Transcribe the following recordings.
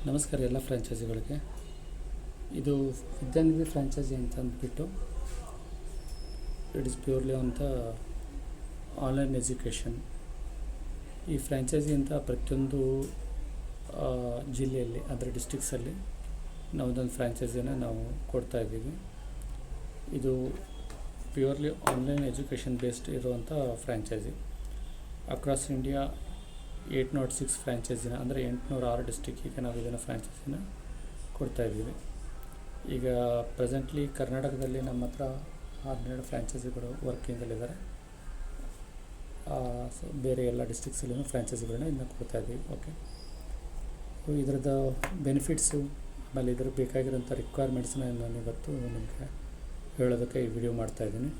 ನಮಸ್ಕಾರ ಎಲ್ಲ ಫ್ರ್ಯಾಂಚೈಸಿಗಳಿಗೆ. ಇದು ವಿದ್ಯಾನಿಧಿ ಫ್ರ್ಯಾಂಚೈಸಿ ಅಂತ ಅಂದ್ಬಿಟ್ಟು it is purely on the online education. ಈ ಫ್ರ್ಯಾಂಚೈಸಿ ಅಂತ ಪ್ರತಿಯೊಂದು ಜಿಲ್ಲೆಯಲ್ಲಿ ಅಂದರೆ ಡಿಸ್ಟಿಕ್ಸಲ್ಲಿ ನಾವೊಂದೊಂದು ಫ್ರ್ಯಾಂಚೈಸಿನ ನಾವು ಕೊಡ್ತಾಯಿದ್ದೀವಿ. ಇದು ಪ್ಯೂರ್ಲಿ ಆನ್ಲೈನ್ ಎಜುಕೇಷನ್ ಬೇಸ್ಡ್ ಇರುವಂಥ ಫ್ರ್ಯಾಂಚೈಸಿ. ಅಕ್ರಾಸ್ ಇಂಡಿಯಾ 806 ಫ್ರ್ಯಾಂಚೈಸಿನ ಅಂದರೆ 806 ಡಿಸ್ಟಿಕ್ಕಿಗೆ ನಾವು ಇದನ್ನು ಫ್ರ್ಯಾಂಚೈಸಿನ ಕೊಡ್ತಾಯಿದ್ದೀವಿ. ಈಗ ಪ್ರೆಸೆಂಟ್ಲಿ ಕರ್ನಾಟಕದಲ್ಲಿ ನಮ್ಮ ಹತ್ರ 12 ಫ್ರ್ಯಾಂಚೈಸಿಗಳು ವರ್ಕಿಂಗಲ್ಲಿದ್ದಾರೆ. ಸೊ ಬೇರೆ ಎಲ್ಲ ಡಿಸ್ಟಿಕ್ಸಲ್ಲೂ ಫ್ರ್ಯಾಂಚೈಸಿಗಳನ್ನ ಇನ್ನು ಕೊಡ್ತಾಯಿದ್ದೀವಿ. ಓಕೆ, ಇದರದ್ದು ಬೆನಿಫಿಟ್ಸು ಆಮೇಲೆ ಇದ್ರ ಬೇಕಾಗಿರೋಂಥ ರಿಕ್ವೈರ್ಮೆಂಟ್ಸ್ನ ನಾನು ಇವತ್ತು ನಿಮಗೆ ಹೇಳೋದಕ್ಕೆ ಈ ವಿಡಿಯೋ ಮಾಡ್ತಾಯಿದ್ದೀನಿ.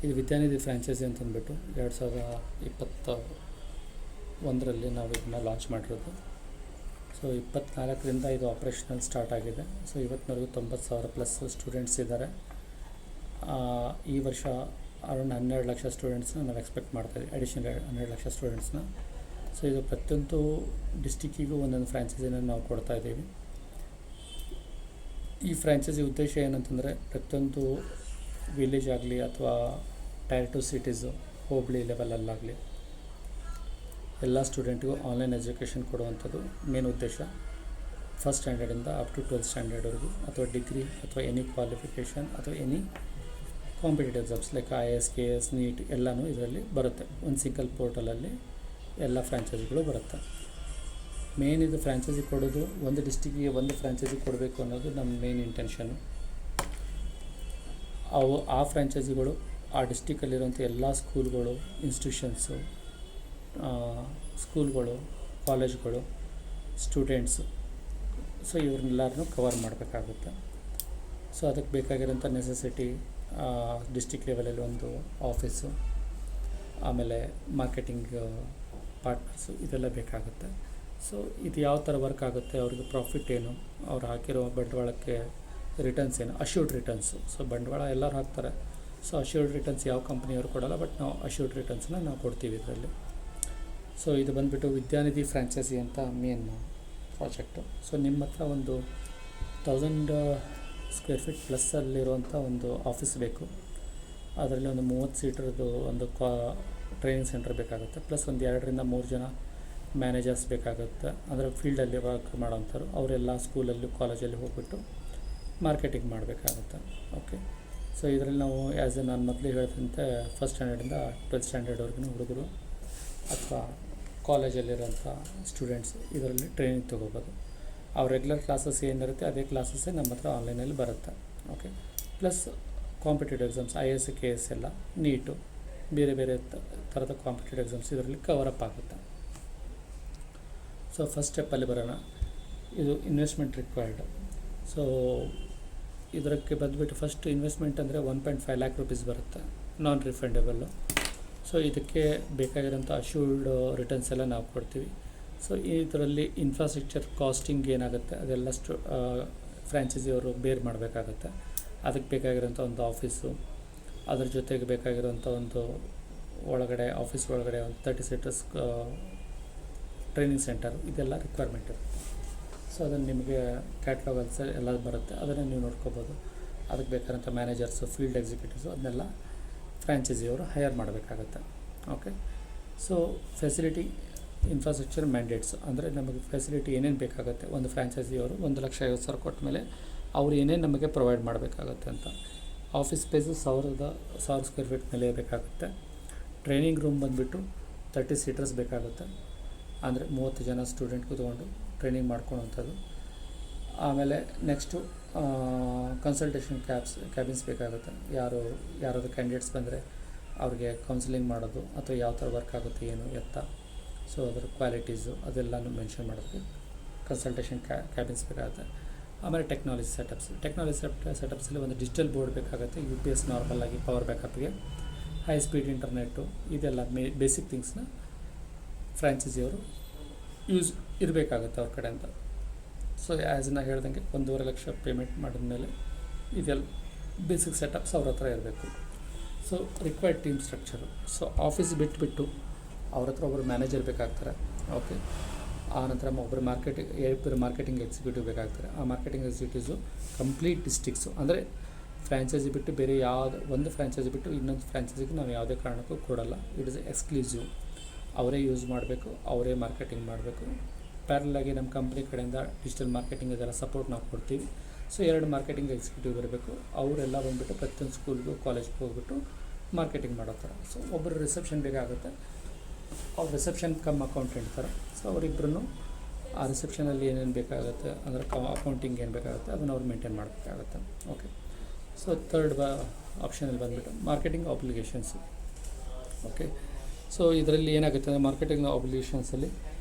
ಇದು ವಿದ್ಯಾನಿಧಿ ಫ್ರ್ಯಾಂಚೈಸಿ ಅಂತಂದ್ಬಿಟ್ಟು 2021ರಲ್ಲಿ ನಾವು ಇದನ್ನು ಲಾಂಚ್ ಮಾಡಿರೋದು. ಸೊ 24ರಿಂದ ಇದು ಆಪ್ರೇಷನಲ್ ಸ್ಟಾರ್ಟ್ ಆಗಿದೆ. ಸೊ ಇವತ್ತಿನವರೆಗೂ 90,000 ಪ್ಲಸ್ ಸ್ಟೂಡೆಂಟ್ಸ್ ಇದ್ದಾರೆ. ಈ ವರ್ಷ ಅರೌಂಡ್ 12 ಲಕ್ಷ ಸ್ಟೂಡೆಂಟ್ಸ್ನ ನಾವು ಎಕ್ಸ್ಪೆಕ್ಟ್ ಮಾಡ್ತಾಯಿದ್ದೀವಿ, ಅಡಿಷನಲ್ 12 ಲಕ್ಷ ಸ್ಟೂಡೆಂಟ್ಸ್ನ. ಸೊ ಇದು ಪ್ರತಿಯೊಂದು ಡಿಸ್ಟಿಕ್ಕಿಗೂ ಒಂದೊಂದು ಫ್ರ್ಯಾಂಚೈಸಿನ ನಾವು ಕೊಡ್ತಾಯಿದ್ದೀವಿ. ಈ ಫ್ರ್ಯಾಂಚೈಸಿ ಉದ್ದೇಶ ಏನಂತಂದರೆ ಪ್ರತಿಯೊಂದು ವಿಲೇಜ್ ಆಗಲಿ ಅಥವಾ ಟೈರ್ 2 ಸಿಟೀಸು, ಹೋಬಳಿ ಲೆವೆಲಲ್ಲಾಗಲಿ ಎಲ್ಲ ಸ್ಟೂಡೆಂಟ್ಗೂ ಆನ್ಲೈನ್ ಎಜುಕೇಷನ್ ಕೊಡುವಂಥದ್ದು ಮೇನ್ ಉದ್ದೇಶ. ಫಸ್ಟ್ ಸ್ಟ್ಯಾಂಡರ್ಡಿಂದ ಅಪ್ ಟು 12th ಸ್ಟ್ಯಾಂಡರ್ಡ್ವರೆಗೂ, ಅಥವಾ ಡಿಗ್ರಿ ಅಥವಾ ಎನಿ ಕ್ವಾಲಿಫಿಕೇಷನ್ ಅಥವಾ any competitive exams like IAS, KS, NEET ಎಲ್ಲನೂ ಇದರಲ್ಲಿ ಬರುತ್ತೆ. ಒಂದು ಸಿಂಗಲ್ ಪೋರ್ಟಲಲ್ಲಿ ಎಲ್ಲ ಫ್ರ್ಯಾಂಚೈಸಿಗಳು ಬರುತ್ತೆ. ಮೇನ್ ಇದು ಫ್ರ್ಯಾಂಚೈಸಿ ಕೊಡೋದು ಒಂದು ಡಿಸ್ಟಿಕ್ಕಿಗೆ ಒಂದು ಫ್ರ್ಯಾಂಚೈಸಿ ಕೊಡಬೇಕು ಅನ್ನೋದು ನಮ್ಮ ಮೇನ್ ಇಂಟೆನ್ಷನು. ಆ ಫ್ರ್ಯಾಂಚೈಸಿಗಳು ಆ ಡಿಸ್ಟಿಕಲ್ಲಿರುವಂಥ ಎಲ್ಲ ಸ್ಕೂಲ್ಗಳು, ಇನ್ಸ್ಟಿಟ್ಯೂಷನ್ಸು, ಸ್ಕೂಲ್ಗಳು, ಕಾಲೇಜ್ಗಳು, ಸ್ಟೂಡೆಂಟ್ಸು, ಸೊ ಇವ್ರನ್ನೆಲ್ಲರನ್ನೂ ಕವರ್ ಮಾಡಬೇಕಾಗುತ್ತೆ. ಸೊ ಅದಕ್ಕೆ ಬೇಕಾಗಿರೋಂಥ ನೆಸೆಸಿಟಿ ಡಿಸ್ಟಿಕ್ ಲೆವೆಲಲ್ಲಿ ಒಂದು ಆಫೀಸು, ಆಮೇಲೆ ಮಾರ್ಕೆಟಿಂಗ್ ಪಾರ್ಟ್ನರ್ಸು, ಇದೆಲ್ಲ ಬೇಕಾಗುತ್ತೆ. ಸೊ ಇದು ಯಾವ ಥರ ವರ್ಕ್ ಆಗುತ್ತೆ, ಅವ್ರಿಗೆ ಪ್ರಾಫಿಟ್ ಏನು, ಅವ್ರು ಹಾಕಿರೋ ಬಂಡವಾಳಕ್ಕೆ ರಿಟರ್ನ್ಸ್ ಏನು, ಅಶ್ಯೂರ್ಡ್ ರಿಟರ್ನ್ಸು. ಸೊ ಬಂಡವಾಳ ಎಲ್ಲರೂ ಹಾಕ್ತಾರೆ. ಸೊ ಅಶ್ಯೂರ್ಡ್ ರಿಟರ್ನ್ಸ್ ಯಾವ ಕಂಪ್ನಿಯವರು ಕೊಡೋಲ್ಲ, ಬಟ್ ನಾವು ಅಶ್ಯೂರ್ಡ್ ರಿಟರ್ನ್ಸ್ನ ನಾವು ಕೊಡ್ತೀವಿ ಇದರಲ್ಲಿ. ಸೊ ಇದು ಬಂದುಬಿಟ್ಟು ವಿದ್ಯಾನಿಧಿ ಫ್ರ್ಯಾಂಚೈಸಿ ಅಂತ ಮೇನ್ ಪ್ರಾಜೆಕ್ಟು. ಸೊ ನಿಮ್ಮ ಹತ್ರ ಒಂದು 1000 ಸ್ಕ್ವೇರ್ ಫೀಟ್ ಪ್ಲಸ್ಸಲ್ಲಿರುವಂಥ ಒಂದು ಆಫೀಸ್ ಬೇಕು. ಅದರಲ್ಲಿ ಒಂದು 30 ಸೀಟರ್ದು ಒಂದು ಟ್ರೈನಿಂಗ್ ಸೆಂಟರ್ ಬೇಕಾಗುತ್ತೆ. ಪ್ಲಸ್ ಒಂದು 2ರಿಂದ 3 ಜನ ಮ್ಯಾನೇಜರ್ಸ್ ಬೇಕಾಗುತ್ತೆ. ಅಂದರೆ ಫೀಲ್ಡಲ್ಲಿ ವರ್ಕ್ ಮಾಡೋವಂಥವ್ರು, ಅವರೆಲ್ಲ ಸ್ಕೂಲಲ್ಲಿ ಕಾಲೇಜಲ್ಲಿ ಹೋಗ್ಬಿಟ್ಟು ಮಾರ್ಕೆಟಿಂಗ್ ಮಾಡಬೇಕಾಗುತ್ತೆ. ಓಕೆ, ಸೊ ಇದರಲ್ಲಿ ನಾವು ನಾನು ಮೊದಲೇ ಹೇಳಿದಂತೆ ಫಸ್ಟ್ ಸ್ಟ್ಯಾಂಡರ್ಡಿಂದ 12th ಸ್ಟ್ಯಾಂಡರ್ಡ್ವರೆಗೂ ಹುಡುಗರು ಅಥವಾ ಕಾಲೇಜಲ್ಲಿರೋಂಥ ಸ್ಟೂಡೆಂಟ್ಸ್ ಇದರಲ್ಲಿ ಟ್ರೈನಿಂಗ್ ತೊಗೋಬೋದು. ಅವ್ರ ರೆಗ್ಯುಲರ್ ಕ್ಲಾಸಸ್ ಏನಿರುತ್ತೆ ಅದೇ ಕ್ಲಾಸಸ್ಸೇ ನಮ್ಮ ಹತ್ರ ಆನ್ಲೈನಲ್ಲಿ ಬರುತ್ತೆ. Okay, plus competitive exams IAS, KS ಎಲ್ಲ, ನೀಟು, ಬೇರೆ ಬೇರೆ ಥರದ ಕಾಂಪಿಟೇಟಿವ್ ಎಕ್ಸಾಮ್ಸ್ ಇದರಲ್ಲಿ ಕವರಪ್ ಆಗುತ್ತೆ. ಸೊ ಫಸ್ಟ್ ಸ್ಟೆಪ್ಪಲ್ಲಿ ಬರೋಣ. ಇದು ಇನ್ವೆಸ್ಟ್ಮೆಂಟ್ ರಿಕ್ವೈರ್ಡ್. ಸೊ ಇದಕ್ಕೆ ಬಂದುಬಿಟ್ಟು ಫಸ್ಟ್ ಇನ್ವೆಸ್ಟ್ಮೆಂಟ್ ಅಂದರೆ 1.5 lakh rupees ಬರುತ್ತೆ, ನಾನ್ ರಿಫಂಡೇಬಲ್ಲು. ಸೊ ಇದಕ್ಕೆ ಬೇಕಾಗಿರೋಂಥ ಅಶ್ಯೂರ್ಡ್ ರಿಟರ್ನ್ಸ್ ಎಲ್ಲ ನಾವು ಕೊಡ್ತೀವಿ. ಸೊ ಇದರಲ್ಲಿ ಇನ್ಫ್ರಾಸ್ಟ್ರಕ್ಚರ್ ಕಾಸ್ಟಿಂಗ್ ಏನಾಗುತ್ತೆ ಅದೆಲ್ಲ ಫ್ರ್ಯಾಂಚೈಸಿಯವರು ಬೇರ್ ಮಾಡಬೇಕಾಗತ್ತೆ. ಅದಕ್ಕೆ ಬೇಕಾಗಿರೋಂಥ ಒಂದು ಆಫೀಸು, ಅದ್ರ ಜೊತೆಗೆ ಬೇಕಾಗಿರೋಂಥ ಒಂದು ಆಫೀಸ್ ಒಳಗಡೆ ಒಂದು 30 ಸೀಟರ್ಸ್ ಟ್ರೈನಿಂಗ್ ಸೆಂಟರ್, ಇದೆಲ್ಲ ರಿಕ್ವೈರ್ಮೆಂಟ್ ಇರುತ್ತೆ. ಸೊ ಅದನ್ನು ನಿಮಗೆ ಕ್ಯಾಟ್ಲಾಗಲ್ಸ್ ಎಲ್ಲ ಬರುತ್ತೆ, ಅದನ್ನು ನೀವು ನೋಡ್ಕೋಬೋದು. ಅದಕ್ಕೆ ಬೇಕಾದಂಥ ಮ್ಯಾನೇಜರ್ಸು, ಫೀಲ್ಡ್ ಎಕ್ಸಿಕ್ಯೂಟಿವ್ಸು ಅದನ್ನೆಲ್ಲ ಫ್ರ್ಯಾಂಚೈಸಿಯವರು ಹೈಯರ್ ಮಾಡಬೇಕಾಗತ್ತೆ. Okay, so facility, infrastructure mandates ಅಂದರೆ ನಮಗೆ ಫೆಸಿಲಿಟಿ ಏನೇನು ಬೇಕಾಗುತ್ತೆ, ಒಂದು ಫ್ರ್ಯಾಂಚೈಸಿಯವರು 1,50,000 ಕೊಟ್ಟ ಮೇಲೆ ಅವ್ರು ಏನೇನು ನಮಗೆ ಪ್ರೊವೈಡ್ ಮಾಡಬೇಕಾಗತ್ತೆ ಅಂತ. ಆಫೀಸ್ ಸ್ಪೇಸು 1,000 ಸ್ಕ್ವೇರ್ ಫೀಟ್ ಮೇಲೆ ಬೇಕಾಗುತ್ತೆ. ಟ್ರೈನಿಂಗ್ ರೂಮ್ ಬಂದುಬಿಟ್ಟು 30 ಸೀಟರ್ಸ್ ಬೇಕಾಗುತ್ತೆ. ಅಂದರೆ 30 ಜನ ಸ್ಟೂಡೆಂಟ್ ಕೂತ್ಕೊಂಡು ಟ್ರೈನಿಂಗ್ ಮಾಡ್ಕೊಳ್ಳೋವಂಥದ್ದು. ಆಮೇಲೆ ನೆಕ್ಸ್ಟು ಕನ್ಸಲ್ಟೇಷನ್ ಕ್ಯಾಬಿನ್ಸ್ ಬೇಕಾಗುತ್ತೆ. ಯಾರಾದರೂ ಕ್ಯಾಂಡಿಡೇಟ್ಸ್ ಬಂದರೆ ಅವ್ರಿಗೆ ಕೌನ್ಸಿಲಿಂಗ್ ಮಾಡೋದು ಅಥವಾ ಯಾವ ಥರ ವರ್ಕ್ ಆಗುತ್ತೆ, ಏನು ಎತ್ತ, ಸೊ ಅದರ ಕ್ವಾಲಿಟೀಸು ಅದೆಲ್ಲನೂ ಮೆನ್ಷನ್ ಮಾಡೋದಕ್ಕೆ ಕನ್ಸಲ್ಟೇಷನ್ ಕ್ಯಾಬಿನ್ಸ್ ಬೇಕಾಗುತ್ತೆ. ಆಮೇಲೆ ಟೆಕ್ನಾಲಜಿ ಸೆಟಪ್ಸಲ್ಲಿ ಒಂದು ಡಿಜಿಟಲ್ ಬೋರ್ಡ್ ಬೇಕಾಗುತ್ತೆ, UPS ನಾರ್ಮಲಾಗಿ ಪವರ್ ಬ್ಯಾಕಪ್ಗೆ, ಹೈ ಸ್ಪೀಡ್ ಇಂಟರ್ನೆಟ್ಟು, ಇದೆಲ್ಲ ಬೇಸಿಕ್ ಥಿಂಗ್ಸ್ನ ಫ್ರ್ಯಾಂಚೈಸಿಯವರು ಯೂಸ್ ಇರಬೇಕಾಗುತ್ತೆ ಅವ್ರ ಕಡೆಯಿಂದ. ಸೊ ಆ್ಯಸ್ ನಾ ಹೇಳ್ದಂಗೆ 1.5 ಲಕ್ಷ ಪೇಮೆಂಟ್ ಮಾಡಿದ್ಮೇಲೆ ಇದೆಲ್ಲ ಬೇಸಿಕ್ ಸೆಟಪ್ಸ್ ಅವ್ರ ಹತ್ರ ಇರಬೇಕು. So required team structure. So office ಬಿಟ್ಟು ಅವ್ರ ಹತ್ರ ಒಬ್ಬರು ಮ್ಯಾನೇಜರ್ ಬೇಕಾಗ್ತಾರೆ. ಓಕೆ, ಆ ನಂತರ ಇಬ್ಬರು ಮಾರ್ಕೆಟಿಂಗ್ ಎಕ್ಸಿಕ್ಯೂಟಿವ್ ಬೇಕಾಗ್ತಾರೆ. ಆ ಮಾರ್ಕೆಟಿಂಗ್ ಎಕ್ಸಿಕ್ಯೂಟಿವ್ಸು ಕಂಪ್ಲೀಟ್ ಡಿಸ್ಟ್ರಿಕ್ಸು, ಅಂದರೆ ಫ್ರ್ಯಾಂಚೈಸಿ ಬಿಟ್ಟು ಬೇರೆ ಯಾವುದು ಒಂದು ಫ್ರ್ಯಾಂಚೈಸಿ ಬಿಟ್ಟು ಇನ್ನೊಂದು ಫ್ರ್ಯಾಂಚೈಸಿಗೆ ನಾವು ಯಾವುದೇ ಕಾರಣಕ್ಕೂ ಕೊಡಲ್ಲ. It is exclusive. ಅವರೇ ಯೂಸ್ ಮಾಡಬೇಕು, ಅವರೇ ಮಾರ್ಕೆಟಿಂಗ್ ಮಾಡಬೇಕು. ಪ್ಯಾರಲಾಗಿ ನಮ್ಮ ಕಂಪ್ನಿ ಕಡೆಯಿಂದ ಡಿಜಿಟಲ್ ಮಾರ್ಕೆಟಿಂಗ್ ಇದೆಲ್ಲ ಸಪೋರ್ಟ್ ನಾವು ಕೊಡ್ತೀವಿ. ಸೊ 2 ಮಾರ್ಕೆಟಿಂಗ್ ಎಕ್ಸಿಕ್ಯೂಟಿವ್ ಇರಬೇಕು. ಅವರೆಲ್ಲ ಬಂದುಬಿಟ್ಟು ಪ್ರತಿಯೊಂದು ಸ್ಕೂಲ್ಗೂ ಕಾಲೇಜ್ಗೆ ಹೋಗ್ಬಿಟ್ಟು ಮಾರ್ಕೆಟಿಂಗ್ ಮಾಡೋ ಥರ. ಸೊ ಒಬ್ಬರು ರಿಸೆಪ್ಷನ್ ಬೇಕಾಗುತ್ತೆ, ಅವ್ರು ರಿಸೆಪ್ಷನ್ ಕಮ್ ಅಕೌಂಟೆಂಟ್ ಥರ. ಸೊ ಅವರಿಬ್ಬರೂ ಆ ರಿಸೆಪ್ಷನಲ್ಲಿ ಏನೇನು ಬೇಕಾಗುತ್ತೆ ಅಂದರೆ ಅಕೌಂಟಿಂಗ್ ಏನು ಬೇಕಾಗುತ್ತೆ ಅದನ್ನು ಅವ್ರು ಮೇಂಟೈನ್ ಮಾಡಬೇಕಾಗುತ್ತೆ. ಓಕೆ. ಸೊ ಥರ್ಡ್ ಆಪ್ಷನಲ್ಲಿ ಬಂದುಬಿಟ್ಟು ಮಾರ್ಕೆಟಿಂಗ್ ಆಬ್ಲಿಗೇಷನ್ಸು. ಓಕೆ. ಸೊ ಇದರಲ್ಲಿ ಏನಾಗುತ್ತೆ ಅಂದರೆ ಮಾರ್ಕೆಟಿಂಗ್ ಆಬ್ಲಿಗೇಷನ್ಸಲ್ಲಿ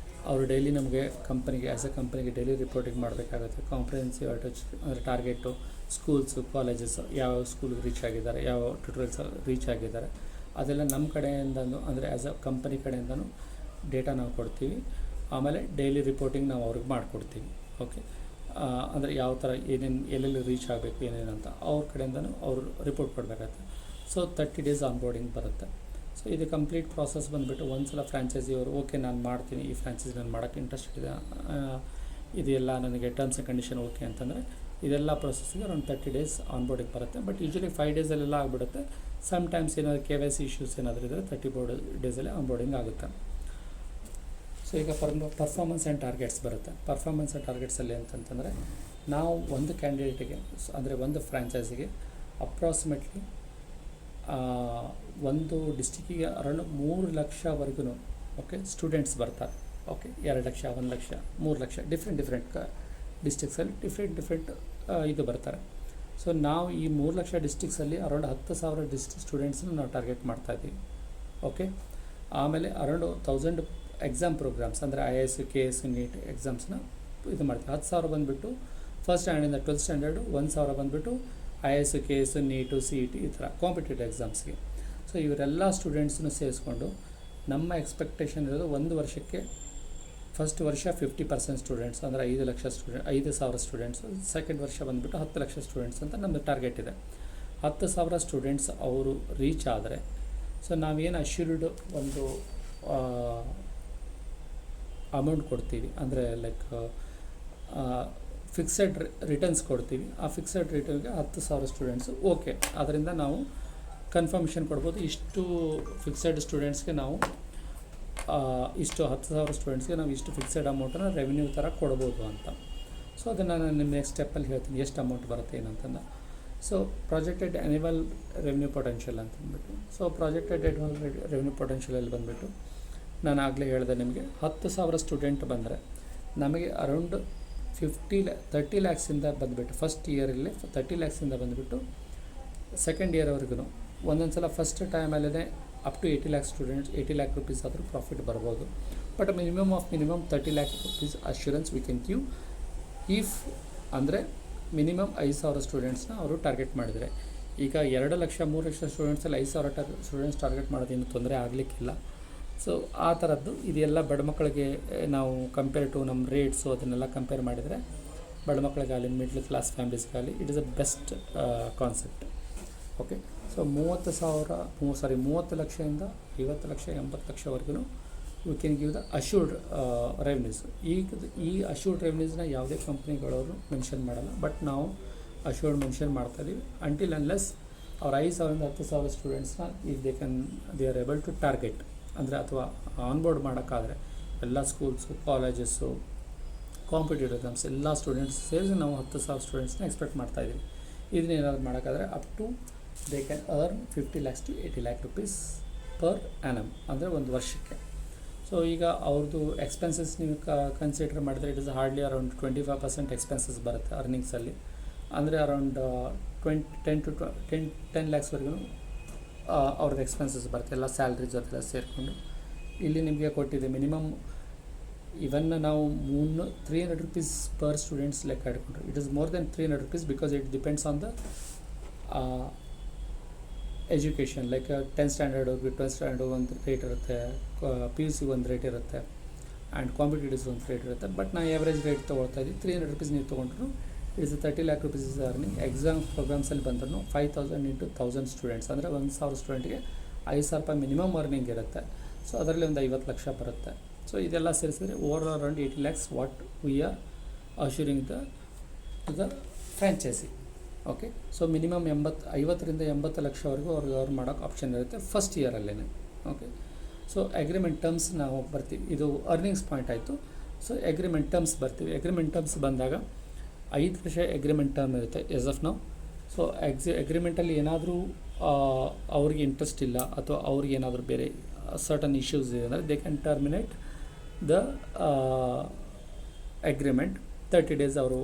ಅವರು ಡೈಲಿ ನಮಗೆ ಕಂಪನಿಗೆ ಆ್ಯಸ್ ಎ ಕಂಪನಿಗೆ ಡೈಲಿ ರಿಪೋರ್ಟಿಂಗ್ ಮಾಡಬೇಕಾಗುತ್ತೆ. ಕಾಂಪ್ರಿಹೆನ್ಸಿವ್ ಅಟಚ್ ಅಂದರೆ ಟಾರ್ಗೆಟು ಸ್ಕೂಲ್ಸು, ಕಾಲೇಜಸ್ ಯಾವ ಸ್ಕೂಲ್ಗೆ ರೀಚ್ ಆಗಿದ್ದಾರೆ, ಯಾವ ಟ್ಯುಟೋರಿಯಲ್ಸ್ ರೀಚ್ ಆಗಿದ್ದಾರೆ, ಅದೆಲ್ಲ ನಮ್ಮ ಕಡೆಯಿಂದನೂ ಅಂದರೆ ಆ್ಯಸ್ ಅ ಕಂಪನಿ ಕಡೆಯಿಂದನೂ ಡೇಟಾ ನಾವು ಕೊಡ್ತೀವಿ. ಆಮೇಲೆ ಡೈಲಿ ರಿಪೋರ್ಟಿಂಗ್ ನಾವು ಅವ್ರಿಗೆ ಮಾಡಿಕೊಡ್ತೀವಿ. ಓಕೆ. ಅಂದರೆ ಯಾವ ಥರ ಏನೇನು ಎಲ್ಲೆಲ್ಲಿ ರೀಚ್ ಆಗಬೇಕು ಏನೇನಂತ ಅವ್ರ ಕಡೆಯಿಂದನೂ ಅವರು ರಿಪೋರ್ಟ್ ಕೊಡಬೇಕಾಗುತ್ತೆ. ಸೊ 30 days ಆನ್ಬೋರ್ಡಿಂಗ್ ಬರುತ್ತೆ. ಸೊ ಇದು ಕಂಪ್ಲೀಟ್ ಪ್ರಾಸೆಸ್ ಬಂದುಬಿಟ್ಟು ಒಂದು ಸಲ ಫ್ರ್ಯಾಂಚೈಸಿಯವರು ಓಕೆ ನಾನು ಮಾಡ್ತೀನಿ, ಈ ಫ್ರ್ಯಾಂಚೈಸಿ ನಾನು ಮಾಡೋಕ್ಕೆ ಇಂಟ್ರೆಸ್ಟ್ ಇದೆ, ಇದೆಲ್ಲ ನನಗೆ ಟರ್ಮ್ಸ್ ಆ್ಯಂಡ್ ಕಂಡೀಷನ್ ಓಕೆ ಅಂತಂದರೆ ಇದೆಲ್ಲ ಪ್ರೊಸೆಸ್ಸಿಗೆ ಅರೌಂಡ್ 30 days ಆನ್ಬೋರ್ಡಿಂಗ್ ಬರುತ್ತೆ. ಬಟ್ ಯೂಶ್ವಲಿ 5 days ಆಗಿಬಿಡುತ್ತೆ. ಸಮ್ಟೈಮ್ಸ್ ಏನಾದರೂ KYC ಇಶ್ಯೂಸ್ ಏನಾದರೂ ಇದ್ದರೆ 34 days ಆನ್ಬೋರ್ಡಿಂಗ್ ಆಗುತ್ತೆ. ಸೊ ಈಗ ಪರ್ಫಾರ್ಮೆನ್ಸ್ ಆ್ಯಂಡ್ ಟಾರ್ಗೆಟ್ಸ್ ಬರುತ್ತೆ. ಪರ್ಫಾರ್ಮೆನ್ಸ್ ಆ್ಯಂಡ್ ಟಾರ್ಗೆಟ್ಸಲ್ಲಿ ಅಂತಂತಂದರೆ ನಾವು ಒಂದು ಕ್ಯಾಂಡಿಡೇಟಿಗೆ ಅಂದರೆ ಒಂದು ಫ್ರ್ಯಾಂಚೈಸಿಗೆ ಅಪ್ರಾಕ್ಸಿಮೇಟ್ಲಿ ಒಂದು ಡಿಸ್ಟಿಕ್ಕಿಗೆ ಅರೌಂಡ್ 3 ಲಕ್ಷವರೆಗೂ ಓಕೆ ಸ್ಟೂಡೆಂಟ್ಸ್ ಬರ್ತಾರೆ. ಓಕೆ. 2 ಲಕ್ಷ, 1 ಲಕ್ಷ, 3 ಲಕ್ಷ ಡಿಫ್ರೆಂಟ್ ಡಿಸ್ಟಿಕ್ಸಲ್ಲಿ ಡಿಫ್ರೆಂಟ್ ಇದು ಬರ್ತಾರೆ. ಸೊ ನಾವು ಈ 3 ಲಕ್ಷ ಡಿಸ್ಟಿಕ್ಸಲ್ಲಿ ಅರೌಂಡ್ 10,000 ಸ್ಟೂಡೆಂಟ್ಸನ್ನು ನಾವು ಟಾರ್ಗೆಟ್ ಮಾಡ್ತಾಯಿದ್ದೀವಿ. ಓಕೆ. ಆಮೇಲೆ ಅರೌಂಡ್ 1000 ಎಕ್ಸಾಮ್ ಪ್ರೋಗ್ರಾಮ್ಸ್ ಅಂದರೆ IAS, KS, NEET ಎಕ್ಸಾಮ್ಸ್ನ ಇದು ಮಾಡ್ತೀವಿ. 10,000 ಬಂದುಬಿಟ್ಟು ಫಸ್ಟ್ ಸ್ಟ್ಯಾಂಡರ್ಡಿಂದ 12th ಸ್ಟ್ಯಾಂಡರ್ಡು, 1,000 ಬಂದುಬಿಟ್ಟು IAS, KS, NEET, CET ಈ ಥರ ಕಾಂಪಿಟೇಟಿವ್ ಎಕ್ಸಾಮ್ಸ್ಗೆ. ಸೊ ಇವರೆಲ್ಲ ಸ್ಟೂಡೆಂಟ್ಸನ್ನು ಸೇರಿಸ್ಕೊಂಡು ನಮ್ಮ ಎಕ್ಸ್ಪೆಕ್ಟೇಷನ್ ಇರೋದು ಒಂದು ವರ್ಷಕ್ಕೆ ಫಸ್ಟ್ ವರ್ಷ 50% ಸ್ಟೂಡೆಂಟ್ಸ್ ಅಂದರೆ 5,000 ಸ್ಟೂಡೆಂಟ್ಸು. ಸೆಕೆಂಡ್ ವರ್ಷ ಬಂದುಬಿಟ್ಟು 10 ಲಕ್ಷ ಸ್ಟೂಡೆಂಟ್ಸ್ ಅಂತ ನಮ್ಮದು ಟಾರ್ಗೆಟ್ ಇದೆ. 10,000 ಸ್ಟೂಡೆಂಟ್ಸ್ ಅವರು ರೀಚ್ ಆದರೆ ಸೊ ನಾವೇನು ಅಶ್ಯೂರ್ಡ್ ಒಂದು ಅಮೌಂಟ್ ಕೊಡ್ತೀವಿ ಅಂದರೆ ಲೈಕ್ ಫಿಕ್ಸೆಡ್ ರಿಟರ್ನ್ಸ್ ಕೊಡ್ತೀವಿ. ಆ ಫಿಕ್ಸೆಡ್ ರಿಟರ್ನ್ಗೆ 10,000 ಸ್ಟೂಡೆಂಟ್ಸು ಓಕೆ, ಅದರಿಂದ ನಾವು ಕನ್ಫರ್ಮೇಷನ್ ಕೊಡ್ಬೋದು. ಇಷ್ಟು ಫಿಕ್ಸೆಡ್ ಸ್ಟೂಡೆಂಟ್ಸ್ಗೆ ನಾವು ಇಷ್ಟು 10,000 ಸ್ಟೂಡೆಂಟ್ಸ್ಗೆ ನಾವು ಇಷ್ಟು ಫಿಕ್ಸೆಡ್ ಅಮೌಂಟನ್ನು ರೆವಿನ್ಯೂ ಥರ ಕೊಡ್ಬೋದು ಅಂತ. ಸೊ ಅದನ್ನು ನಾನು ನಿಮ್ಮ ನೆಕ್ಸ್ಟ್ ಸ್ಟೆಪ್ಪಲ್ಲಿ ಹೇಳ್ತೀನಿ ಎಷ್ಟು ಅಮೌಂಟ್ ಬರುತ್ತೆ ಏನಂತಂದು. So projected annual revenue potential ಅಂತಂದ್ಬಿಟ್ಟು. ಸೊ ಪ್ರಾಜೆಕ್ಟೆಡ್ ಆ್ಯನ್ಯುವಲ್ ರೆವಿನ್ಯೂ ಪೊಟೆನ್ಷಿಯಲಲ್ಲಿ ಬಂದುಬಿಟ್ಟು ನಾನು ಆಗಲೇ ಹೇಳಿದೆ ನಿಮಗೆ 10,000 ಸ್ಟೂಡೆಂಟ್ ಬಂದರೆ ನಮಗೆ ಅರೌಂಡ್ 30 ಲ್ಯಾಕ್ಸಿಂದ ಬಂದುಬಿಟ್ಟು ಫಸ್ಟ್ ಇಯರಲ್ಲಿ 30 ಲ್ಯಾಕ್ಸಿಂದ ಬಂದುಬಿಟ್ಟು ಸೆಕೆಂಡ್ ಇಯರ್ವರೆಗೂ ಒಂದೊಂದು ಸಲ ಫಸ್ಟ್ ಟೈಮಲ್ಲೇ up to 80 lakh students 80 lakh rupees ಆದರೂ ಪ್ರಾಫಿಟ್ ಬರ್ಬೋದು. But minimum 30 lakh rupees assurance we can give if ಅಂದರೆ ಮಿನಿಮಮ್ 5,000 ಸ್ಟೂಡೆಂಟ್ಸ್ನ ಅವರು ಟಾರ್ಗೆಟ್ ಮಾಡಿದರೆ. ಈಗ 2 ಲಕ್ಷ 3 ಲಕ್ಷ ಸ್ಟೂಡೆಂಟ್ಸಲ್ಲಿ 5,000 ಸ್ಟೂಡೆಂಟ್ಸ್ ಟಾರ್ಗೆಟ್ ಮಾಡೋದೇನು ತೊಂದರೆ ಆಗಲಿಕ್ಕಿಲ್ಲ. ಸೊ ಆ ಥರದ್ದು ಇದೆಲ್ಲ ಬಡ ಮಕ್ಕಳಿಗೆ ನಾವು ಕಂಪೇರ್ ಟು ನಮ್ಮ ರೇಟ್ಸು ಅದನ್ನೆಲ್ಲ ಕಂಪೇರ್ ಮಾಡಿದರೆ ಬಡ ಮಕ್ಕಳಿಗಾಗಲಿ ಮಿಡ್ಲ್ ಕ್ಲಾಸ್ ಫ್ಯಾಮಿಲೀಸ್ಗಾಗಲಿ it is a best concept. Okay. So 30 ಲಕ್ಷದಿಂದ 50 ಲಕ್ಷ 80 ಲಕ್ಷವರೆಗೂ we can give the assured revenues. ಈ ಅಶ್ಯೂರ್ಡ್ ರೆವೆನ್ಯೂಸ್ನ ಯಾವುದೇ ಕಂಪ್ನಿಗಳವರು ಮೆನ್ಷನ್ ಮಾಡಲ್ಲ, ಬಟ್ ನಾವು ಅಶ್ಯೂರ್ಡ್ ಮೆನ್ಷನ್ ಮಾಡ್ತಾಯಿದ್ದೀವಿ ಅಂಟಿಲ್ ಅನ್ಲೆಸ್ ಅವ್ರು 5,000 10,000 ಸ್ಟೂಡೆಂಟ್ಸ್ನ if they are able to target ಅಂದರೆ ಅಥವಾ ಆನ್ಬೋರ್ಡ್ ಮಾಡೋಕ್ಕಾದರೆ ಎಲ್ಲ ಸ್ಕೂಲ್ಸು, ಕಾಲೇಜಸ್ಸು, ಕಾಂಪಿಟೇಟಿವ್ ಎಕ್ಸಾಮ್ಸ್ ಎಲ್ಲ ಸ್ಟೂಡೆಂಟ್ಸ್ ಸೇರಿಸಿ ನಾವು 10,000 ಸ್ಟೂಡೆಂಟ್ಸ್ನ ಎಕ್ಸ್ಪೆಕ್ಟ್ ಮಾಡ್ತಾಯಿದ್ದೀವಿ. ಇದನ್ನೇನಾದ್ರು ಮಾಡೋಕ್ಕಾದರೆ up to they can earn 50 lakhs to 80 lakh rupees per annum ಅಂದರೆ ಒಂದು ವರ್ಷಕ್ಕೆ. ಸೊ ಈಗ ಅವ್ರದ್ದು ಎಕ್ಸ್ಪೆನ್ಸಸ್ ನೀವು ಕನ್ಸಿಡರ್ ಮಾಡಿದರೆ it is hardly around 25% expenses ಬರುತ್ತೆ ಅರ್ನಿಂಗ್ಸಲ್ಲಿ. ಅಂದರೆ ಅರೌಂಡ್ 10 ಲ್ಯಾಕ್ಸ್ವರೆಗೂ ಅವ್ರದ್ದು ಎಕ್ಸ್ಪೆನ್ಸಸ್ ಬರುತ್ತೆ ಎಲ್ಲ ಸ್ಯಾಲ್ರಿ ಜೊತೆಲ್ಲ ಸೇರಿಕೊಂಡು. ಇಲ್ಲಿ ನಿಮಗೆ ಕೊಟ್ಟಿದೆ ಮಿನಿಮಮ್ ಇವನ್ ನಾವು 300 ರುಪೀಸ್ ಪರ್ ಸ್ಟೂಡೆಂಟ್ಸ್ ಲೆಕ್ಕ ಹಿಡ್ಕೊಂಡ್ರೆ it is more than 300 rupees because it depends on the education. Like 10th standard 12th standard ಒಂದು ರೇಟ್ ಇರುತ್ತೆ, PUC ಒಂದು ರೇಟ್ ಇರುತ್ತೆ, ಆ್ಯಂಡ್ ಕಾಂಪಿಟೇಟಿವ್ಸ್ ಒಂದು ರೇಟ್ ಇರುತ್ತೆ. ಬಟ್ ನಾವು ಎವರೇಜ್ ರೇಟ್ ತೊಗೊಳ್ತಾ ಇದ್ದೀವಿ. 300 ರುಪೀಸ್ ನೀವು ತೊಗೊಂಡ್ರು it's 30 lakh rupees is earning. Exam ಪ್ರೋಗ್ರಾಮ್ಸಲ್ಲಿ ಬಂದ್ರೂ 5,000 ಇಂಟು 1,000 ಸ್ಟೂಡೆಂಟ್ಸ್ ಅಂದರೆ 1,000 ಸ್ಟೂಡೆಂಟ್ಗೆ 5,000 ರೂಪಾಯಿ ಮಿನಿಮಮ್ ಅರ್ನಿಂಗ್ ಇರುತ್ತೆ. ಸೊ ಅದರಲ್ಲಿ ಒಂದು 50 ಲಕ್ಷ ಬರುತ್ತೆ. ಸೊ ಇದೆಲ್ಲ ಸೇರಿಸಿದ್ರೆ over around 80 lakhs what we are assuring to the franchisee. Okay, so minimum 50ರಿಂದ 80 ಲಕ್ಷವರೆಗೂ ಅವ್ರಿಗೆ ಅವ್ರು ಮಾಡೋಕ್ಕೆ ಆಪ್ಷನ್ ಇರುತ್ತೆ ಫಸ್ಟ್ ಇಯರಲ್ಲೇ. ಓಕೆ, ಸೊ ಅಗ್ರಿಮೆಂಟ್ ಟರ್ಮ್ಸ್ ನಾವು ಬರ್ತೀವಿ. ಇದು ಅರ್ನಿಂಗ್ಸ್ ಪಾಯಿಂಟ್ ಆಯಿತು. ಸೊ ಅಗ್ರಿಮೆಂಟ್ ಟರ್ಮ್ಸ್ ಬರ್ತೀವಿ. ಅಗ್ರಿಮೆಂಟ್ ಟರ್ಮ್ಸ್ ಬಂದಾಗ 5 ವರ್ಷ ಅಗ್ರಿಮೆಂಟ್ ಟರ್ಮ್ ಇರುತ್ತೆ ಎಸ್ ಆಫ್ ನೌ. ಸೊ ಅಗ್ರಿಮೆಂಟಲ್ಲಿ ಏನಾದರೂ ಅವ್ರಿಗೆ ಇಂಟ್ರೆಸ್ಟ್ ಇಲ್ಲ ಅಥವಾ ಅವ್ರಿಗೆ ಏನಾದರೂ ಬೇರೆ ಸರ್ಟನ್ ಇಶ್ಯೂಸ್ ಇದೆ ಅಂದರೆ they can terminate the agreement. 30 days ಅವರು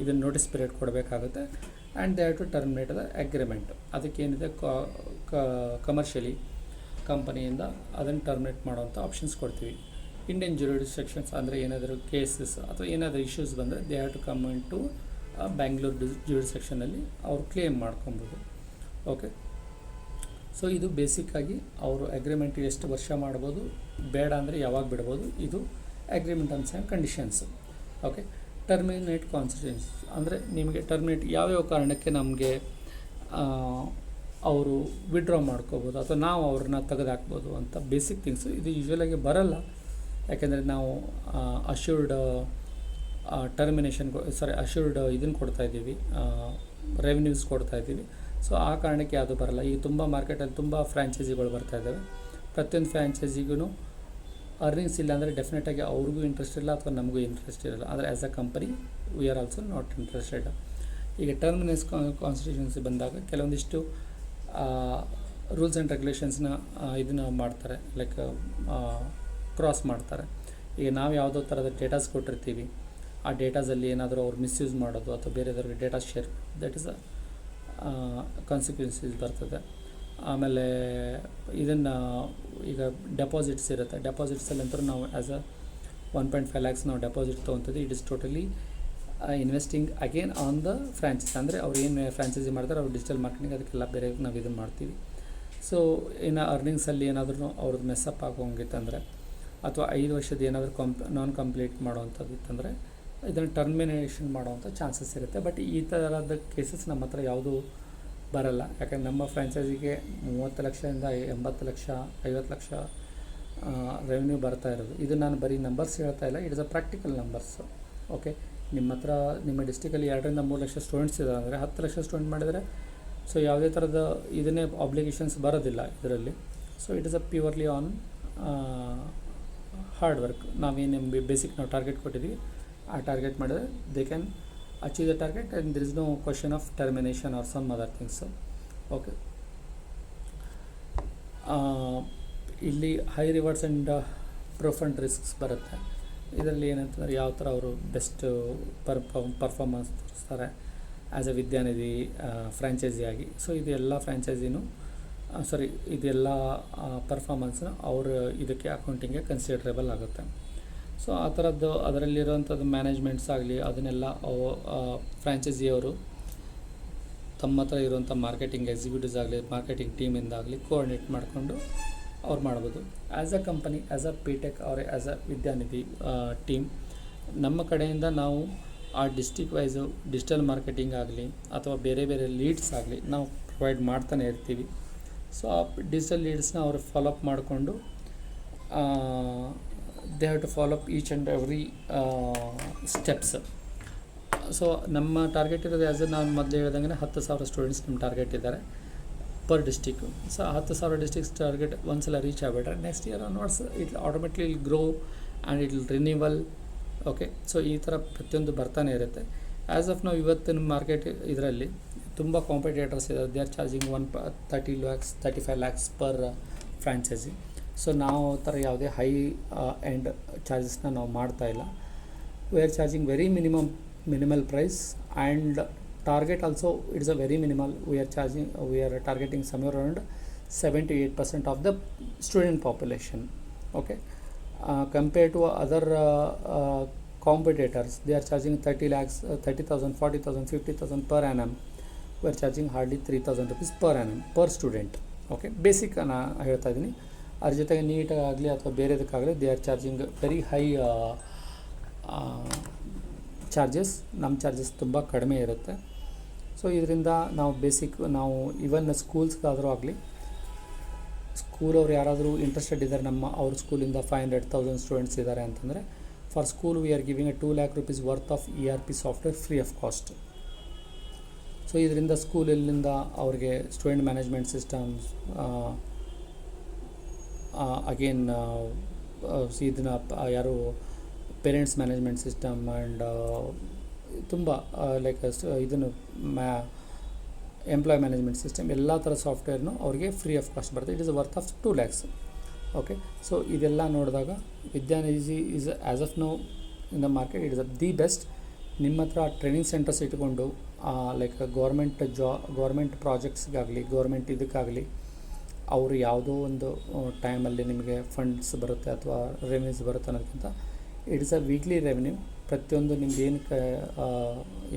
ಇದನ್ನು ನೋಟಿಸ್ ಪೀರಿಯಡ್ ಕೊಡಬೇಕಾಗುತ್ತೆ and they have to terminate the agreement. ಅದಕ್ಕೇನಿದೆ ಕಮರ್ಷಿಯಲಿ ಕಂಪನಿಯಿಂದ ಅದನ್ನು ಟರ್ಮಿನೇಟ್ ಮಾಡೋವಂಥ ಆಪ್ಷನ್ಸ್ ಕೊಡ್ತೀವಿ. ಇಂಡಿಯನ್ ಜ್ಯೂರಿಡಿಕ್ಷನ್ಸ್ ಅಂದರೆ ಏನಾದರೂ ಕೇಸಸ್ ಅಥವಾ ಏನಾದರೂ ಇಶ್ಯೂಸ್ ಬಂದರೆ they have to come in to Bangalore ಜ್ಯೂರಿಡಿಕ್ಷನಲ್ಲಿ ಅವರು ಕ್ಲೇಮ್ ಮಾಡ್ಕೊಬೋದು. ಓಕೆ, ಸೊ ಇದು ಬೇಸಿಕ್ಕಾಗಿ ಅವರು ಅಗ್ರಿಮೆಂಟ್ ಎಷ್ಟು ವರ್ಷ ಮಾಡ್ಬೋದು, ಬೇಡ ಅಂದರೆ ಯಾವಾಗ ಬಿಡ್ಬೋದು, ಇದು agreement terms and conditions. Okay, terminate consequence ಅಂದರೆ ನಿಮಗೆ ಟರ್ಮಿನೇಟ್ ಯಾವ್ಯಾವ ಕಾರಣಕ್ಕೆ ನಮಗೆ ಅವರು ವಿಡ್ರಾ ಮಾಡ್ಕೋಬೋದು ಅಥವಾ ನಾವು ಅವ್ರನ್ನ ತೆಗೆದುಹಾಕ್ಬೋದು ಅಂತ ಬೇಸಿಕ್ ಥಿಂಗ್ಸು. ಇದು ಯೂಶ್ವಲಾಗಿ ಬರಲ್ಲ, ಯಾಕೆಂದರೆ ನಾವು ಅಶ್ಯೂರ್ಡ್ ಅಶ್ಯೂರ್ಡ್ ಇದನ್ನು ಕೊಡ್ತಾಯಿದ್ದೀವಿ, ರೆವೆನ್ಯೂಸ್ ಕೊಡ್ತಾಯಿದ್ದೀವಿ. ಸೊ ಆ ಕಾರಣಕ್ಕೆ ಯಾವುದು ಬರಲ್ಲ. ಈಗ ತುಂಬ ಮಾರ್ಕೆಟಲ್ಲಿ ತುಂಬ ಫ್ರ್ಯಾಂಚೈಸಿಗಳು ಬರ್ತಾಯಿದ್ದಾವೆ. ಪ್ರತಿಯೊಂದು ಫ್ರ್ಯಾಂಚೈಸಿಗೂ ಅರ್ನಿಂಗ್ಸ್ ಇಲ್ಲ ಅಂದರೆ ಡೆಫಿನೆಟಾಗಿ ಅವ್ರಿಗೂ ಇಂಟ್ರೆಸ್ಟ್ ಇಲ್ಲ ಅಥವಾ ನಮಗೂ ಇಂಟ್ರೆಸ್ಟ್ ಇರಲ್ಲ. ಆದರೆ as a company we are also not interested. ಈಗ ಟರ್ಮಿನೇಸ್ ಕಾನ್ಸ್ಟಿಟ್ಯೂಷನ್ಸಿ ಬಂದಾಗ ಕೆಲವೊಂದಿಷ್ಟು ರೂಲ್ಸ್ ಆ್ಯಂಡ್ ರೆಗ್ಯುಲೇಷನ್ಸ್ನ ಇದನ್ನು ಮಾಡ್ತಾರೆ, ಲೈಕ್ ಕ್ರಾಸ್ ಮಾಡ್ತಾರೆ. ಈಗ ನಾವು ಯಾವುದೋ ಥರದ ಡೇಟಾಸ್ ಕೊಟ್ಟಿರ್ತೀವಿ, ಆ ಡೇಟಾಸಲ್ಲಿ ಏನಾದರೂ ಅವ್ರು ಮಿಸ್ಯೂಸ್ ಮಾಡೋದು ಅಥವಾ ಬೇರೆದವ್ರಿಗೆ data share, that is a consequences ಬರ್ತದೆ. ಆಮೇಲೆ ಇದನ್ನು ಈಗ ಡೆಪಾಸಿಟ್ಸ್ ಇರುತ್ತೆ, ಡೆಪಾಸಿಟ್ಸಲ್ಲಂತೂ ನಾವು ಆ್ಯಸ್ ಅ 1.5 lakhs ನಾವು ಡೆಪಾಸಿಟ್ ತೊಗೊತೀವಿ. It is totally investing again on the franchise. ಅಂದರೆ ಅವ್ರು ಏನು ಫ್ರ್ಯಾಂಚೈಸಿ ಮಾಡ್ತಾರೆ ಅವ್ರು ಡಿಜಿಟಲ್ ಮಾರ್ಕೆಟಿಂಗ್ ಅದಕ್ಕೆಲ್ಲ ಬೇರೆ ನಾವು ಇದನ್ನು ಮಾಡ್ತೀವಿ. ಸೊ ಇನ್ನು ಅರ್ನಿಂಗ್ಸಲ್ಲಿ ಏನಾದರೂ ಅವ್ರದ್ದು ಮೆಸ್ಸಪ್ ಆಗೋಂಗಿತ್ತಂದರೆ ಅಥವಾ 5 ವರ್ಷದ ಏನಾದರೂ ನಾನ್ ಕಂಪ್ಲೀಟ್ ಮಾಡೋವಂಥದ್ದು ಇತ್ತಂದರೆ ಇದನ್ನು ಟರ್ಮಿನೇಷನ್ ಮಾಡೋವಂಥ ಚಾನ್ಸಸ್ ಇರುತ್ತೆ. ಬಟ್ ಈ ಥರದ ಕೇಸಸ್ ನಮ್ಮ ಹತ್ರ ಯಾವುದೂ ಬರಲ್ಲ, ಯಾಕಂದರೆ ನಮ್ಮ ಫ್ರ್ಯಾಂಚೈಸಿಗೆ 30 ಲಕ್ಷದಿಂದ 80 ಲಕ್ಷ 50 ಲಕ್ಷ ರೆವೆನ್ಯೂ ಬರ್ತಾ ಇರೋದು. ಇದು ನಾನು ಬರೀ ನಂಬರ್ಸ್ ಹೇಳ್ತಾ ಇಲ್ಲ, it is a practical numbers. Okay, ನಿಮ್ಮ ಹತ್ರ ನಿಮ್ಮ ಡಿಸ್ಟಿಕಲ್ಲಿ 2ರಿಂದ 3 ಲಕ್ಷ ಸ್ಟೂಡೆಂಟ್ಸ್ ಇದ್ದಾರೆ ಅಂದರೆ 10 ಲಕ್ಷ ಸ್ಟೂಡೆಂಟ್ ಮಾಡಿದರೆ ಸೊ ಯಾವುದೇ ಥರದ ಇದನ್ನೇ ಆಬ್ಲಿಗೇಷನ್ಸ್ ಬರೋದಿಲ್ಲ ಇದರಲ್ಲಿ. So it is a purely on hard work. ನಾವೇನು ಬೇಸಿಕ್ ನಾವು ಟಾರ್ಗೆಟ್ ಕೊಟ್ಟಿದ್ದೀವಿ, ಆ ಟಾರ್ಗೆಟ್ ಮಾಡಿದ್ರೆ they can achieve the target and there is no question of termination or some other things. Okay, ಇಲ್ಲಿ high rewards and profound risks ಬರುತ್ತೆ. ಇದರಲ್ಲಿ ಏನಂತಂದರೆ ಯಾವ ಥರ ಅವರು ಬೆಸ್ಟ್ ಪರ್ಫಾರ್ಮೆನ್ಸ್ ತೋರಿಸ್ತಾರೆ ಆ್ಯಸ್ ಎ ವಿದ್ಯಾನಿಧಿ ಫ್ರ್ಯಾಂಚೈಸಿಯಾಗಿ. ಸೊ ಇದೆಲ್ಲ ಫ್ರ್ಯಾಂಚೈಸಿನೂ ಇದೆಲ್ಲ ಪರ್ಫಾರ್ಮೆನ್ಸ್ನ ಅವರು ಇದಕ್ಕೆ ಅಕೌಂಟಿಂಗ್ಗೆ ಕನ್ಸಿಡರೇಬಲ್ ಆಗುತ್ತೆ. ಸೊ ಆ ಥರದ್ದು ಅದರಲ್ಲಿರೋವಂಥದ್ದು ಮ್ಯಾನೇಜ್ಮೆಂಟ್ಸ್ ಆಗಲಿ ಅದನ್ನೆಲ್ಲ ಫ್ರ್ಯಾಂಚೈಸಿಯವರು ತಮ್ಮ ಹತ್ರ ಇರುವಂಥ ಮಾರ್ಕೆಟಿಂಗ್ ಎಕ್ಸಿಕ್ಯೂಟಿವ್ಸ್ ಆಗಲಿ ಮಾರ್ಕೆಟಿಂಗ್ ಟೀಮಿಂದಾಗಲಿ ಕೋಆರ್ಡಿನೇಟ್ ಮಾಡಿಕೊಂಡು ಅವ್ರು ಮಾಡ್ಬೋದು. As a company, as a P-Tech or as a Vidyanidhi team, ನಮ್ಮ ಕಡೆಯಿಂದ ನಾವು ಆ ಡಿಸ್ಟ್ರಿಕ್ಟ್ ವೈಸು ಡಿಜಿಟಲ್ ಮಾರ್ಕೆಟಿಂಗ್ ಆಗಲಿ ಅಥವಾ ಬೇರೆ ಬೇರೆ ಲೀಡ್ಸ್ ಆಗಲಿ ನಾವು ಪ್ರೊವೈಡ್ ಮಾಡ್ತಾನೆ ಇರ್ತೀವಿ. ಸೊ ಆ ಡಿಜಿಟಲ್ ಲೀಡ್ಸ್ನ ಅವರು ಫಾಲೋಅಪ್ ಮಾಡಿಕೊಂಡು they have to follow up each and every steps. So ನಮ್ಮ ಟಾರ್ಗೆಟ್ ಇರೋದು ನಾನು ಮೊದಲು ಹೇಳ್ದಂಗೆ 10,000 ಸ್ಟೂಡೆಂಟ್ಸ್ ನಮ್ಮ ಟಾರ್ಗೆಟ್ ಇದ್ದಾರೆ per district. So 10,000 districts target ಒಂದ್ಸಲ ರೀಚ್ ಆಗಿಬಿಟ್ರೆ next year onwards it automatically will grow and it will renewal. Okay, so ಈ ಥರ ಪ್ರತಿಯೊಂದು ಬರ್ತಾನೆ ಇರುತ್ತೆ. ಆ್ಯಸ್ ಆಫ್ ನಾವು ಇವತ್ತಿನ ಮಾರ್ಕೆಟ್ ಇದರಲ್ಲಿ ತುಂಬ ಕಾಂಪಿಟೇಟರ್ಸ್ ಇದ್ದಾರೆ. They are charging 30 lakhs 35 lakhs per franchise. So ನಾವು ಆ ಥರ ಯಾವುದೇ ಹೈ ಎಂಡ್ ಚಾರ್ಜಸ್ನ ನಾವು ಮಾಡ್ತಾಯಿಲ್ಲ. We are charging very minimal price and target also it is a very minimal. We are targeting somewhere around 7 to 8% of the student population. Okay, compared to other competitors, they are charging 30 lakhs 30,000 40,000 50,000 per annum. We are charging hardly 3,000 rupees per annum per student. Okay, basic ನಾನು ಹೇಳ್ತಾ ಇದ್ದೀನಿ. ಅದ್ರ ಜೊತೆಗೆ ನೀಟಾಗಲಿ ಅಥವಾ ಬೇರೆದಕ್ಕಾಗಲಿ they are charging very high charges. ನಮ್ಮ charges ತುಂಬ ಕಡಿಮೆ ಇರುತ್ತೆ. ಸೊ ಇದರಿಂದ ನಾವು ನಾವು ಇವನ್ ಸ್ಕೂಲ್ಸ್ಗಾದರೂ ಆಗಲಿ ಸ್ಕೂಲವ್ರು ಯಾರಾದರೂ ಇಂಟ್ರೆಸ್ಟೆಡ್ ಇದ್ದಾರೆ ಅವ್ರ ಸ್ಕೂಲಿಂದ 500,000 ಸ್ಟೂಡೆಂಟ್ಸ್ ಇದ್ದಾರೆ ಅಂತಂದರೆ for school we are giving a 2 lakh rupees worth of ERP software free of cost. So ಇದರಿಂದ ಸ್ಕೂಲಲ್ಲಿಂದ ಅವ್ರಿಗೆ ಸ್ಟೂಡೆಂಟ್ ಮ್ಯಾನೇಜ್ಮೆಂಟ್ ಸಿಸ್ಟಮ್ಸ್, ಅಗೇನ್ ಇದನ್ನು ಯಾರು ಪೇರೆಂಟ್ಸ್ ಮ್ಯಾನೇಜ್ಮೆಂಟ್ ಸಿಸ್ಟಮ್ ಆ್ಯಂಡ್ ತುಂಬ ಲೈಕ್ ಇದನ್ನು ಎಂಪ್ಲಾಯ್ ಮ್ಯಾನೇಜ್ಮೆಂಟ್ ಸಿಸ್ಟಮ್ ಎಲ್ಲ ಥರ ಸಾಫ್ಟ್ವೇರ್ನು ಅವ್ರಿಗೆ ಫ್ರೀ ಆಫ್ ಕಾಸ್ಟ್ ಬರುತ್ತೆ. It is worth of 2 lakhs. Okay, so ಇದೆಲ್ಲ ನೋಡಿದಾಗ Vidyanidhi is as of now in the market it is the best. ನಿಮ್ಮ ಹತ್ರ ಟ್ರೈನಿಂಗ್ ಸೆಂಟರ್ಸ್ ಇಟ್ಕೊಂಡು ಲೈಕ್ ಗೌರ್ಮೆಂಟ್ ಪ್ರಾಜೆಕ್ಟ್ಸ್ಗಾಗಲಿ ಗೌರ್ಮೆಂಟ್ ಇದಕ್ಕಾಗಲಿ ಅವರು ಯಾವುದೋ ಒಂದು ಟೈಮಲ್ಲಿ ನಿಮಗೆ ಫಂಡ್ಸ್ ಬರುತ್ತೆ ಅಥವಾ ರೆವೆನ್ಯೂಸ್ ಬರುತ್ತೆ ಅನ್ನೋದಕ್ಕಿಂತ it is a weekly revenue. ಪ್ರತಿಯೊಂದು ನಿಮ್ದು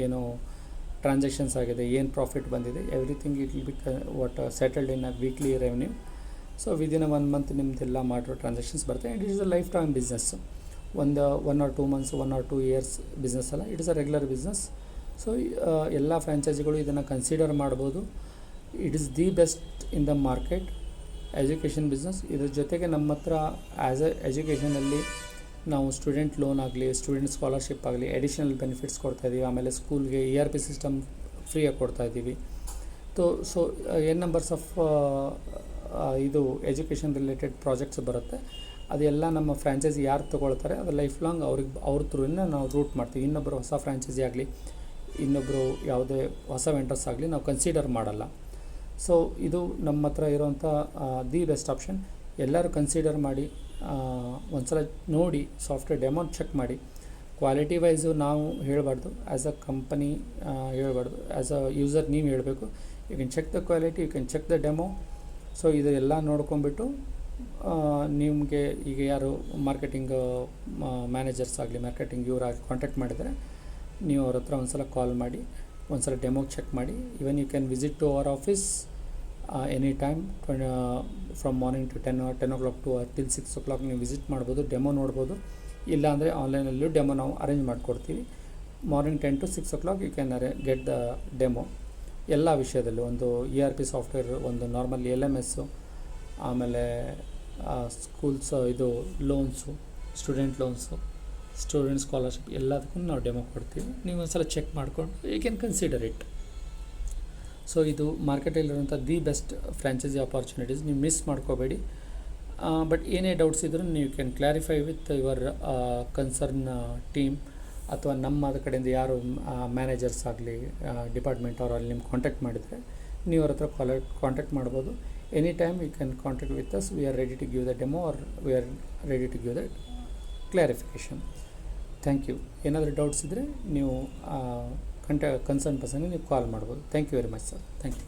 ಏನು ಟ್ರಾನ್ಸಾಕ್ಷನ್ಸ್ ಆಗಿದೆ, ಏನು ಪ್ರಾಫಿಟ್ ಬಂದಿದೆ, everything it will be settled in a weekly revenue. So within 1 month ನಿಮ್ಮದೆಲ್ಲ ಮಾಡಿರೋ ಟ್ರಾನ್ಸಾಕ್ಷನ್ಸ್ ಬರುತ್ತೆ. And it is a life time business. 1 or 2 months 1 or 2 years business ಅಲ್ಲ, it is a regular business. So ಎಲ್ಲ ಫ್ರ್ಯಾಂಚೈಸಿಗಳು ಇದನ್ನು consider ಮಾಡ್ಬೋದು. It is the best in the market education business. ಇದ್ರ ಜೊತೆಗೆ ನಮ್ಮ ಹತ್ರ ಆ್ಯಸ್ ಎ ಎಜುಕೇಷನಲ್ಲಿ ನಾವು ಸ್ಟೂಡೆಂಟ್ ಲೋನ್ ಆಗಲಿ, ಸ್ಟೂಡೆಂಟ್ ಸ್ಕಾಲರ್ಶಿಪ್ ಆಗಲಿ, ಅಡಿಷ್ನಲ್ ಬೆನಿಫಿಟ್ಸ್ ಕೊಡ್ತಾಯಿದ್ದೀವಿ. ಆಮೇಲೆ ಸ್ಕೂಲ್ಗೆ ERP ಸಿಸ್ಟಮ್ ಫ್ರೀಯಾಗಿ ಕೊಡ್ತಾಯಿದ್ದೀವಿ. ಸೊ ಎನ್ ನಂಬರ್ಸ್ ಆಫ್ ಇದು ಎಜುಕೇಷನ್ ರಿಲೇಟೆಡ್ ಪ್ರಾಜೆಕ್ಟ್ಸ್ ಬರುತ್ತೆ. ಅದೆಲ್ಲ ನಮ್ಮ ಫ್ರ್ಯಾಂಚೈಸಿ ಯಾರು ತೊಗೊಳ್ತಾರೆ ಅದು ಲೈಫ್ ಲಾಂಗ್ ಅವ್ರ ಥ್ರೂಯಿಂದ ನಾವು ರೂಟ್ ಮಾಡ್ತೀವಿ. ಇನ್ನೊಬ್ಬರು ಹೊಸ ಫ್ರ್ಯಾಂಚೈಸಿ ಆಗಲಿ, ಇನ್ನೊಬ್ಬರು ಯಾವುದೇ ಹೊಸ ವೆಂಡರ್ಸ್ ಆಗಲಿ ನಾವು ಕನ್ಸಿಡರ್ ಮಾಡಲ್ಲ. ಸೊ ಇದು ನಮ್ಮ ಹತ್ರ ಇರೋವಂಥ ದಿ ಬೆಸ್ಟ್ ಆಪ್ಷನ್. ಎಲ್ಲರೂ ಕನ್ಸಿಡರ್ ಮಾಡಿ ಒಂದು ಸಲ ನೋಡಿ, ಸಾಫ್ಟ್ವೇರ್ ಡೆಮೋ ಚೆಕ್ ಮಾಡಿ. ಕ್ವಾಲಿಟಿ ವೈಸು ನಾವು ಹೇಳಬಾರ್ದು, ಆ್ಯಸ್ ಅ ಕಂಪನಿ ಹೇಳಬಾರ್ದು, ಆ್ಯಸ್ ಅ ಯೂಸರ್ ನೀವು ಹೇಳಬೇಕು. You can check the quality, you can check the demo. So ಇದೆಲ್ಲ ನೋಡ್ಕೊಂಬಿಟ್ಟು ನಿಮಗೆ ಈಗ ಯಾರು ಮಾರ್ಕೆಟಿಂಗ್ ಮ್ಯಾನೇಜರ್ಸ್ ಆಗಲಿ, ಮಾರ್ಕೆಟಿಂಗ್ ಇವರಾಗಿ ಕಾಂಟ್ಯಾಕ್ಟ್ ಮಾಡಿದರೆ ನೀವು ಅವ್ರ ಹತ್ರ ಒಂದು ಸಲ ಕಾಲ್ ಮಾಡಿ, ಒಂದು ಸಲ ಡೆಮೋಗೆ ಚೆಕ್ ಮಾಡಿ. Even you can visit to our office any time from morning to 10 o'clock to till 6 o'clock ನೀವು ವಿಸಿಟ್ ಮಾಡ್ಬೋದು, ಡೆಮೋ ನೋಡ್ಬೋದು. ಇಲ್ಲಾಂದರೆ ಆನ್ಲೈನಲ್ಲೂ ಡೆಮೋ ನಾವು ಅರೇಂಜ್ ಮಾಡಿಕೊಡ್ತೀವಿ. Morning 10 to 6 o'clock you can get the demo. ಎಲ್ಲ ವಿಷಯದಲ್ಲೂ ಒಂದು ERP ಸಾಫ್ಟ್ವೇರ್, ಒಂದು ನಾರ್ಮಲ್ LMSಸು, ಆಮೇಲೆ ಸ್ಕೂಲ್ಸ್ ಇದು loans, student loans, student scholarship ಎಲ್ಲದಕ್ಕೂ ನಾವು ಡೆಮೋ ಕೊಡ್ತೀವಿ. ನೀವು ಒಂದು ಸಲ ಚೆಕ್ ಮಾಡಿಕೊಂಡು you can consider it. So ಇದು ಮಾರ್ಕೆಟಲ್ಲಿರುವಂಥ ದಿ ಬೆಸ್ಟ್ ಫ್ರ್ಯಾಂಚೈಸಿ ಆಪರ್ಚುನಿಟೀಸ್, ನೀವು ಮಿಸ್ ಮಾಡ್ಕೋಬೇಡಿ. ಬಟ್ ಏನೇ ಡೌಟ್ಸ್ ಇದ್ದರೂ ನೀವು can clarify with your concern team, ಅಥವಾ ನಮ್ಮ ಕಡೆಯಿಂದ ಯಾರು ಮ್ಯಾನೇಜರ್ಸ್ ಆಗಲಿ ಡಿಪಾರ್ಟ್ಮೆಂಟ್ ಅವರು ಅಲ್ಲಿ ನಿಮ್ಗೆ ಕಾಂಟ್ಯಾಕ್ಟ್ ಮಾಡಿದರೆ ನೀವು ಅವ್ರ ಹತ್ರ ಕಾಂಟ್ಯಾಕ್ಟ್ ಮಾಡ್ಬೋದು. Any time you can contact with us. We are ready to give the demo or we are ready to give the clarification. Thank you. ಏನಾದರೂ ಡೌಟ್ಸ್ ಇದ್ದರೆ ನೀವು ಕನ್ಸರ್ನ್ ಪರ್ಸನ್ಗೆ ನೀವು ಕಾಲ್ ಮಾಡ್ಬೋದು. Thank you very much sir. Thank you.